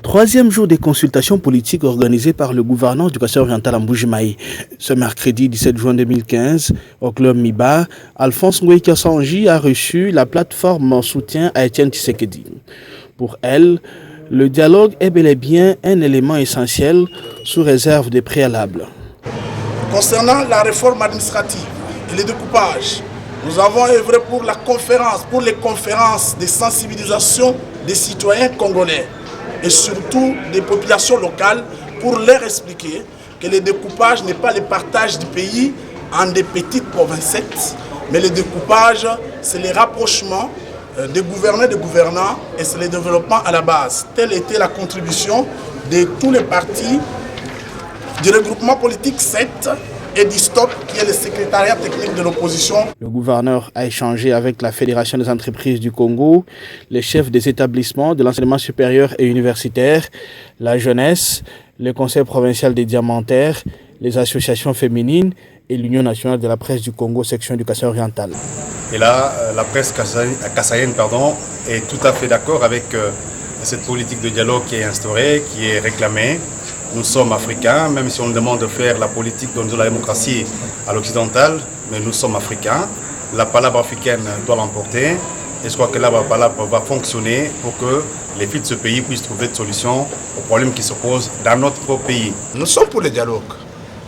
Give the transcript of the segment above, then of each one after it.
Troisième jour des consultations politiques organisées par le gouverneur du Kasaï oriental en Mbuji-Mayi. Ce mercredi 17 juin 2015, au club Miba, Alphonse Ngoï Kassanji a reçu la plateforme en soutien à Étienne Tshisekedi. Pour elle, le dialogue est bel et bien un élément essentiel sous réserve des préalables. Concernant la réforme administrative et le découpage, nous avons œuvré pour les conférences de sensibilisation des citoyens congolais et surtout des populations locales pour leur expliquer que le découpage n'est pas le partage du pays en des petites provincettes, mais le découpage, c'est le rapprochement des gouverneurs et des gouvernants et c'est le développement à la base. Telle était la contribution de tous les partis du regroupement politique 7 et du STOP, qui est le secrétariat technique de l'opposition. Le gouverneur a échangé avec la Fédération des entreprises du Congo, les chefs des établissements de l'enseignement supérieur et universitaire, la jeunesse, le conseil provincial des diamantaires, les associations féminines et l'Union nationale de la presse du Congo, section du Kasaï oriental. Et là, la presse kassaïenne est tout à fait d'accord avec cette politique de dialogue qui est instaurée, qui est réclamée. Nous sommes africains, même si on nous demande de faire la politique de la démocratie à l'occidental, mais nous sommes africains. La palabre africaine doit l'emporter et je crois que la palabre va fonctionner pour que les filles de ce pays puissent trouver des solutions aux problèmes qui se posent dans notre pays. Nous sommes pour le dialogue.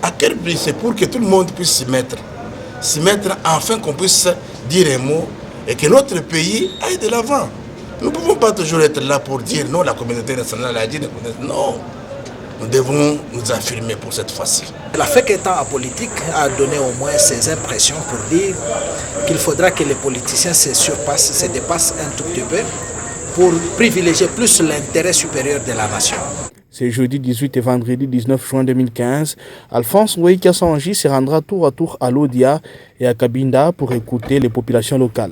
À quel prix? C'est pour que tout le monde puisse s'y mettre afin qu'on puisse dire un mot et que notre pays aille de l'avant. Nous ne pouvons pas toujours être là pour dire non, la communauté nationale a dit non. Nous devons nous affirmer pour cette fois-ci. La FEC étant apolitique a donné au moins ses impressions pour dire qu'il faudra que les politiciens se dépassent un tout petit peu pour privilégier plus l'intérêt supérieur de la nation. C'est jeudi 18 et vendredi 19 juin 2015. Alphonse Ngoï Kassanji se rendra tour à tour à Lodia et à Kabinda pour écouter les populations locales.